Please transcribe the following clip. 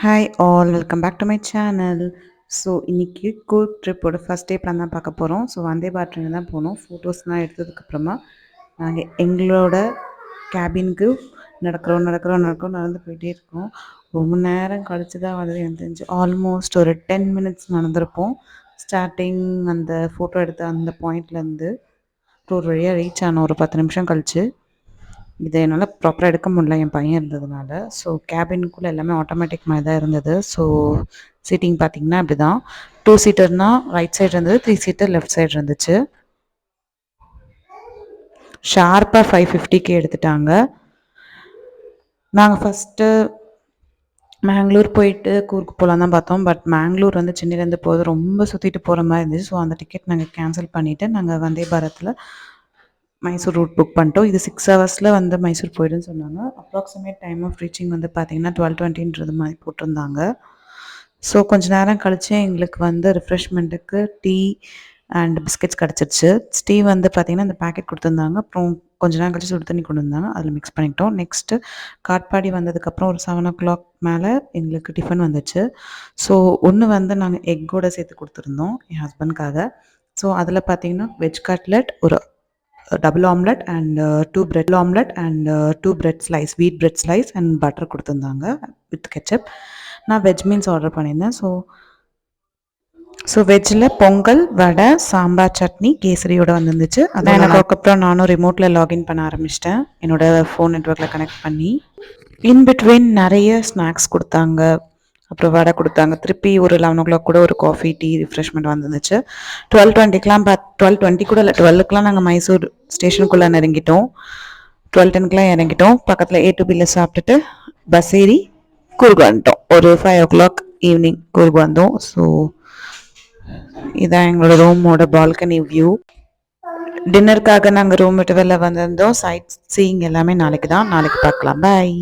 Hi all welcome back to my channel. So இன்றைக்கி கூர்க் ட்ரிப்போட first day plan தான் பார்க்க போகிறோம். ஸோ வந்தே பாரத் ட்ரெயினில் தான் போனோம். ஃபோட்டோஸ்லாம் எடுத்ததுக்கப்புறமா நாங்கள் எங்களோட கேபினுக்கு நடந்து போயிட்டே இருக்கோம். ரொம்ப நேரம் கழிச்சு தான் வந்து எனக்கு தெரிஞ்சு ஆல்மோஸ்ட் ஒரு 10 மினிட்ஸ் நடந்திருப்போம். ஸ்டார்டிங் அந்த ஃபோட்டோ எடுத்த அந்த பாயிண்ட்லேருந்து ஒரு வழியாக ரீச் ஆனோம் ஒரு 10 நிமிஷம் கழிச்சு. இதை என்னால் ப்ராப்பராக எடுக்க முடியல என் பையன் இருந்ததுனால. ஸோ கேபினுக்குள்ளே எல்லாமே ஆட்டோமேட்டிக் மாதிரி தான் இருந்தது. ஸோ சீட்டிங் பார்த்திங்கன்னா அப்படி தான் 2 சீட்டர்னால் ரைட் சைடு இருந்தது, 3 சீட்டர் லெஃப்ட் சைடு இருந்துச்சு. ஷார்ப்பாக 5:50க்கு எடுத்துட்டாங்க. நாங்கள் ஃபஸ்ட்டு மேங்களூர் போயிட்டு கூர்க்கு போகலாம் தான் பார்த்தோம். பட் மேங்களூர் வந்து சென்னையிலேருந்து போகிறது ரொம்ப சுற்றிட்டு போகிற மாதிரி இருந்துச்சு. ஸோ அந்த டிக்கெட் நாங்கள் கேன்சல் பண்ணிவிட்டு நாங்கள் வந்தே பாரத்தில் மைசூர் ரூட் புக் பண்ணிட்டோம். இது 6 ஹவர்ஸில் வந்து மைசூர் போய்டுன்னு சொன்னாங்க. அப்ராக்சிமேட் டைம் ஆஃப் ரீச்சிங் வந்து பார்த்திங்கன்னா 12:20 மாதிரி போட்டிருந்தாங்க. ஸோ கொஞ்சம் நேரம் கழித்து எங்களுக்கு வந்து ரிஃப்ரெஷ்மெண்ட்டுக்கு டீ அண்ட் பிஸ்கெட்ஸ் கிடச்சிருச்சு. டீ வந்து பார்த்திங்கன்னா இந்த பேக்கெட் கொடுத்துருந்தாங்க. அப்புறம் கொஞ்ச நேரம் கழிச்சு சுடு தண்ணி கொண்டு வந்தாங்க, அதில் மிக்ஸ் பண்ணிக்கிட்டோம். நெக்ஸ்ட்டு காட்பாடி வந்ததுக்கப்புறம் ஒரு 7 o'clock மேலே எங்களுக்கு டிஃபன் வந்துச்சு. ஸோ ஒன்று வந்து நாங்கள் எக்கோடு சேர்த்து கொடுத்துருந்தோம் என் ஹஸ்பண்ட்காக. ஸோ அதில் பார்த்திங்கன்னா வெஜ் கட்லெட், ஒரு double omelette and 2 bread omelette and 2 bread slice, wheat bread slice and butter கொடுத்துருந்தாங்க வித் கெச்சப். நான் வெஜ் மீல்ஸ் ஆர்டர் பண்ணியிருந்தேன். ஸோ வெஜ்ஜில் பொங்கல், வடை, சாம்பார் சட்னி, கேசரியோடு வந்துருந்துச்சு. அதான் எனக்கு அதுக்கப்புறம் நானும் ரிமோட்டில் லாகின் பண்ண ஆரம்பிச்சிட்டேன் என்னோடய ஃபோன் நெட்ஒர்க்கில் கனெக்ட் பண்ணி. இன் பிட்வீன் நிறைய ஸ்நாக்ஸ் கொடுத்தாங்க. அப்புறம் வடை கொடுத்தாங்க. திருப்பி ஒரு 11 o'clock கூட ஒரு காஃபி, டீ, ரிஃப்ரெஷ்மெண்ட் வந்துருந்துச்சு. 12:20க்கெலாம் 12:20 கூட இல்லை, 12க்கெலாம் நாங்கள் மைசூர் ஸ்டேஷனுக்குள்ளே இறங்கிட்டோம். 12:10க்கெலாம் இறங்கிட்டோம். பக்கத்தில் A2Bயில் சாப்பிட்டுட்டு பஸ் ஏறி கூர்க் வந்துட்டோம். ஒரு 5 o'clock ஈவினிங் கூர்க் வந்தோம். ஸோ இதான் எங்களோட ரூமோட பால்கனி வியூ. டின்னருக்காக நாங்கள் ரூம் விட்டு வெளில வந்திருந்தோம். சைட் சீயிங் எல்லாமே நாளைக்கு தான். நாளைக்கு பார்க்கலாம். பாய்.